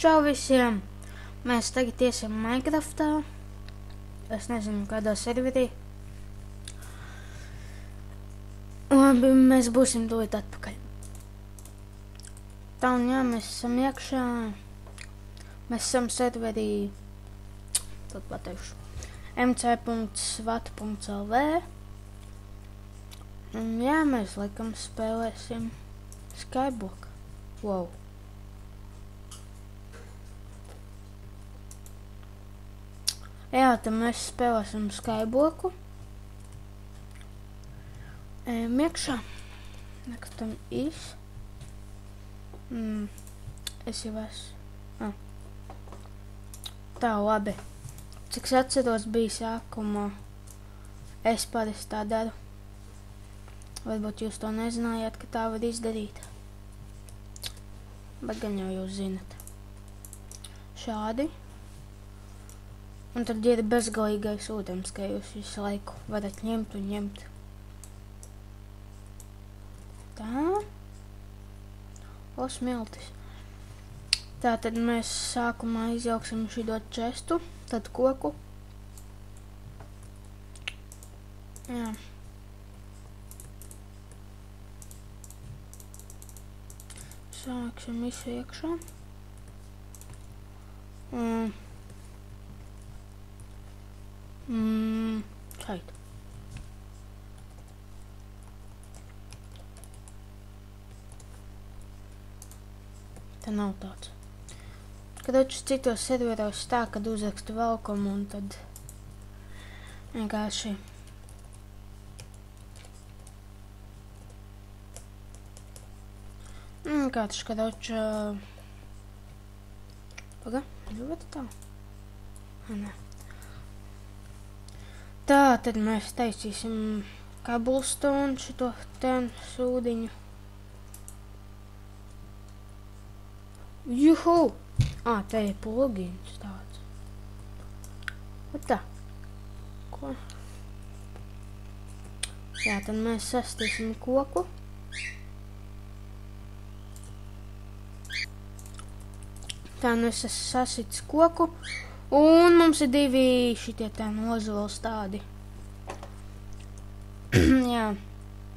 Čau visiem! Mēs tagad iesim Minecraftā. Es nezinu, kādā serverī. Labi, mēs būsim tūlīt atpakaļ. Tā un jā, mēs esam iekšā. Mēs esam serverī, tad pateikšu, mc.svat.lv. Un jā, mēs laikam spēlēsim Skyblock. Wow. Jā, tad mēs spēlēsim Skyblock. Iekšā. Nekustam īs. Es jau esmu. Tā, labi. Cik es atceros bija sākumā. Es parasti tā daru. Varbūt jūs to nezinājāt, ka tā var izdarīt. Bet gan jau jūs zinat. Šādi. Un tad ir bezgalīgais ūdens, ka jūs visu laiku varat ņemt un ņemt. Tā. O, smiltis. Tā tad mēs sākumā izjauksim šito čestu, tad koku. Jā. Sāksim visu iekšā. Šeit. Tā nav tāds. Kadočus citos serveros tā, kad uzrakstu welcome un tad vienkārši kāds kadoču ļoti tā. Nē. Tā, tad mēs taisīsim cobblestone šito ten sūdiņu. Juhu! Te ir plugins tāds. Ot tā. Ko? Jā, tad mēs sastīsim koku. Tā, nu es esmu sasits koku. Un mums ir divi šitie tā ozols tādi. Jā.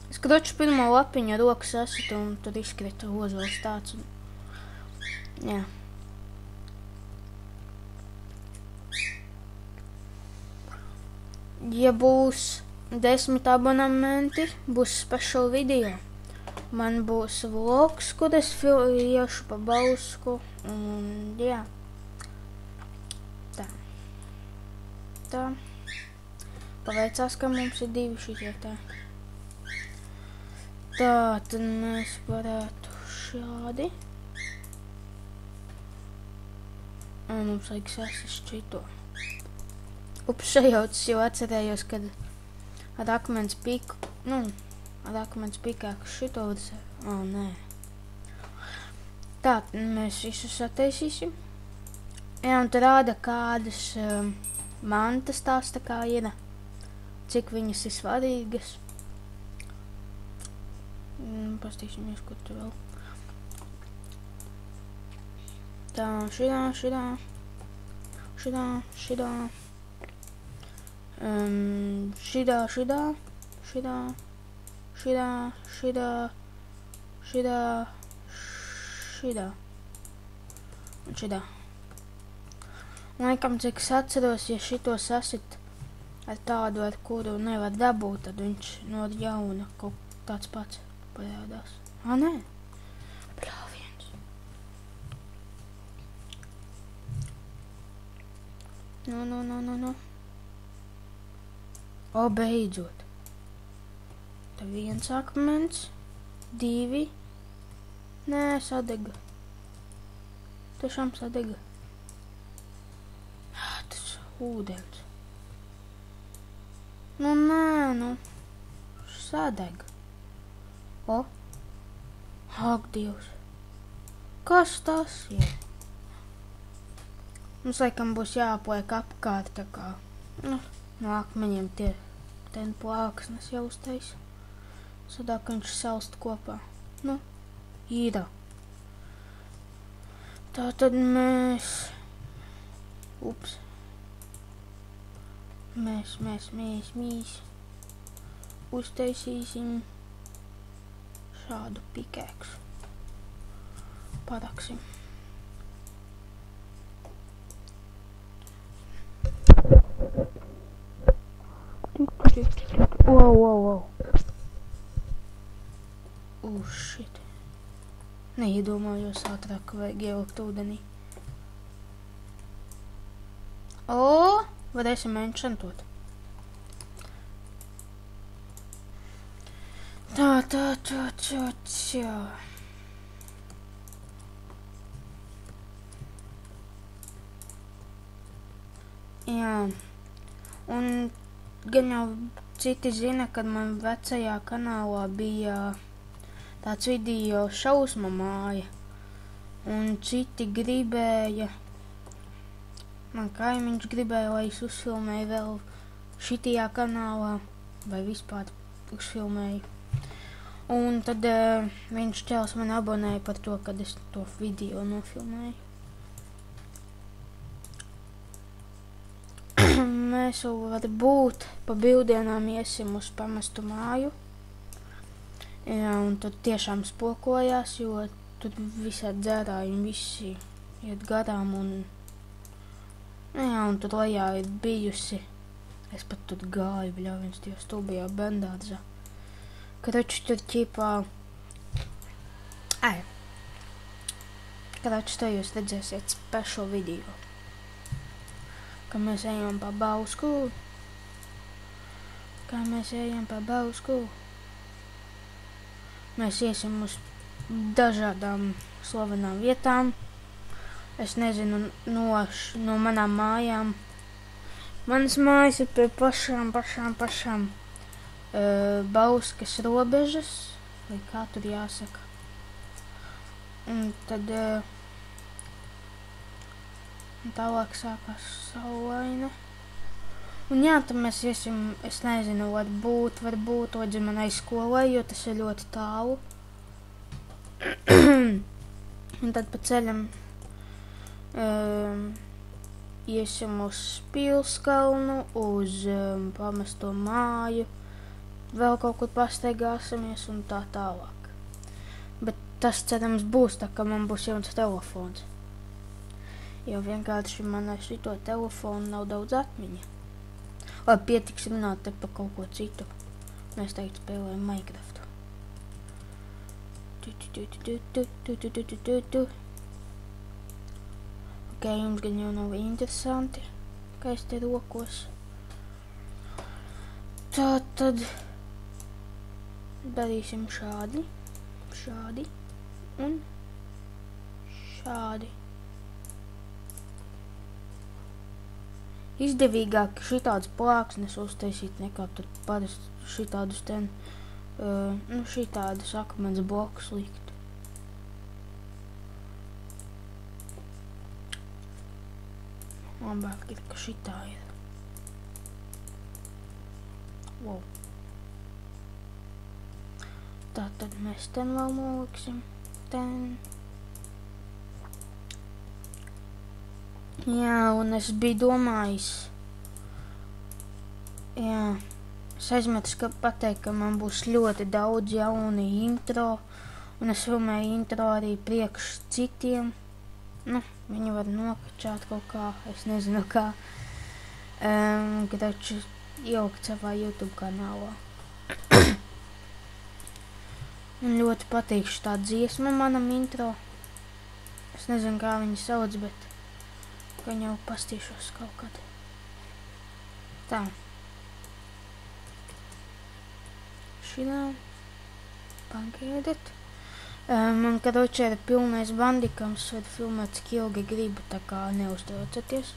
Es kroču pirmo lapiņu ar roku sasitu un tur izkrita ozols tāds. Jā. Ja būs 10 abonamenti, būs special video. Man būs vlogs, kur es iešu pa Bausku. Un jā. Tā. Tā. Paveicās, ka mums ir divi šitie tā. Tā, tad mēs varētu šādi. Un mums vajag sasist šito. Ups, šajaucis jau atcerējos, kad ar akmens piku, ar akmens pikāku šito vajadzēja. Nē. Tā, mēs visu sataisīsim. Jā, un te rāda kādas mantas tās tā kā ir, cik viņas ir svarīgas. Pastīsimies, kur tu vēl. Tā, šitā. Šitā. Un šitā. Laikam, cik es atceros, ja šito sasit ar tādu, ar kuru nevar dabūt, tad viņš no jauna kaut tāds pats parādās. Nē. Bļāviens. No. O, beidzot. Te viens akmens, divi. Nē, sadega. Tiešām sadega. Tas ūdens. Nē. Sadega. O. Ak, Dievs. Kas tas ir? Mums laikam būs jāpliek apkārt tā kā. No akmeņiem tie ten plāksnes jau uztaisa. Sadāk, ka viņš salst kopā. Īra. Tātad mēs uztaisīsim šādu pikēksu. Paraksim. Wow. Shit. Neiedomājos ātrāk, ka vajag ielikt ūdenī. Varēsim enchantot. Tā. Jā. Un gan jau citi zina, kad man vecajā kanālā bija tāds video šausma māja. Un citi gribēja, man kaimiņš gribēja, lai es uzfilmēju vēl šitajā kanālā, vai vispār uzfilmēju. Un tad viņš čels man abonēja par to, kad es to video nofilmēju. Mēs varbūt pa brīvdienām iesim uz pamestu māju. Jā, un tad tiešām spokojās, jo tur visādi dzērāji un visi iet garām un... Jā, un tur lejā ir bijusi. Es pat tur gāju, bļāviens, tie stulbajā bendārzā. Karaču tur ķipā... Karaču to jūs redzēsiet special video. Kad mēs ejam pa Bausku. Mēs iesim uz dažādām slavenām vietām. Es nezinu, no manām mājām. Manas mājas ir pie pašām Bauskas robežas, vai kā tur jāsaka. Un tad tālāk sākās saulaina. Un jā, tad mēs iesim, es nezinu, varbūt Oģemanai skolai, jo tas ir ļoti tālu. Un tad pa ceļam iesim uz Pilskalnu, uz pamesto māju, vēl kaut kur pastaigāsimies un tā tālāk. Bet tas, cerams, būs tā, ka man būs jauns telefons. Jo vienkārši man ar šito telefonu nav daudz atmiņa. Lai pietiks runāt te par kaut ko citu. Mēs teikt spēlējam Minecraftu. Ok, jums gan jau nav interesanti, ka es te rokos. Tā tad darīsim šādi un šādi. Izdevīgāk šitādus plāksnes uztaisīt nekā tad parasti šitādus šitādus akmens blokus likt. Labāk ir, ka šitā ir. Wow. Tā tad mēs ten vēl noliksim. Jā, un es biju domājis, es aizmetu pateikt, ka man būs ļoti daudz jauni intro, un es filmēju intro arī priekš citiem. Viņi var nokačāt kaut kā, es nezinu kā, taču ielikt savā YouTube kanālā. Man ļoti patīk šitā dziesma manam intro. Es nezinu, kā viņi sauc, bet gan jau pastīšos kaut kad. Tā. Šitā. Pagaidiet. Man karoči ir pilnais bandikams, var filmēt, cik ilgi gribu, tā kā neuztraucaties.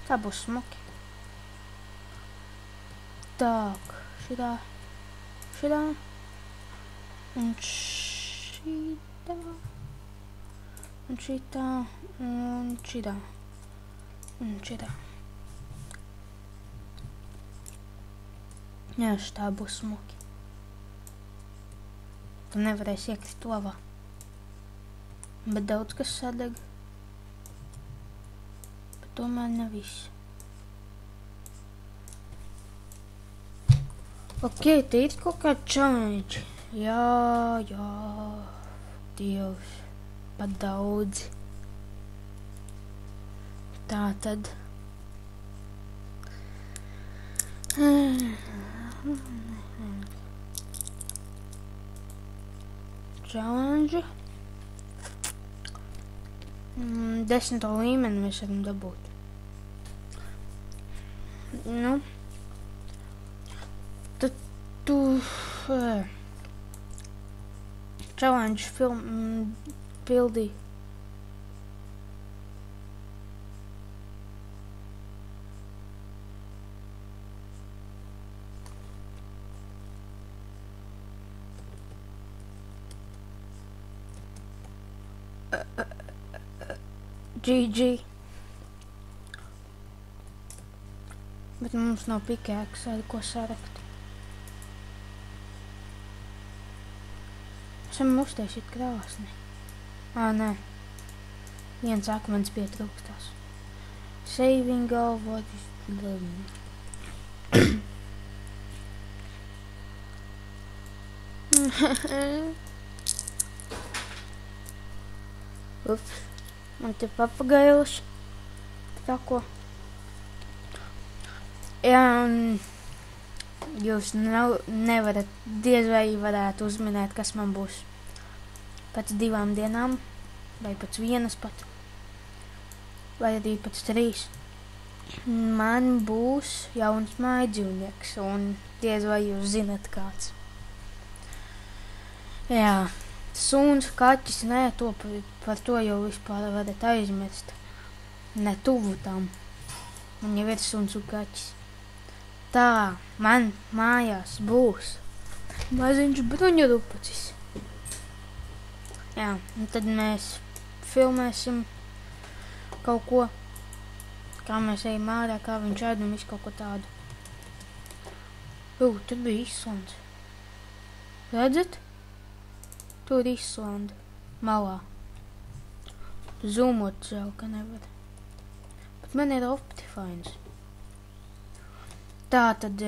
Tā būs smuki. Так, šitā. Un šitā. un šitā, un šitā, un šitā. Jā, šitā būs smuki. Tu nevarēsi iekrist ovā. Bet daudz kas sadeg. Bet tomēr ne viss. Ok, te ir kaut kāda challenge. Jā, Dievs, pat daudzi. Tā tad. Challenge. 10. līmeni mēs varam dabūt. Nu. Tad tu challenge pildī. GG. Bet mums nav pikēks, ar ko sarakt. Esam uztaisīt krāsni. Nē. Viens akmens pietrūkstās. Saving all what is living. Ups. Man te papagailis. Tā ko. Jā, jūs nevarat, diez vai varētu uzminēt, kas man būs pēc 2 dienām, vai pēc 1 pat, vai arī pēc 3. Man būs jauns mājdzīvnieks, un diez vai jūs zinat kāds. Jā, suns, kaķis, nē, par to jau vispār varat aizmirst. Ne tuvu tam. Man jau ir suns un kaķis. Tā, man mājās būs maziņš bruņurupucis. Jā, un tad mēs filmēsim kaut ko, kā mēs ejam ārā, kā viņš ēd un visu kaut ko tādu. Tur bija Islanda. Redzat? Tur Islanda. Malā. Zoomot žēl, ka nevar. Bet man ir Optifines. Tā tad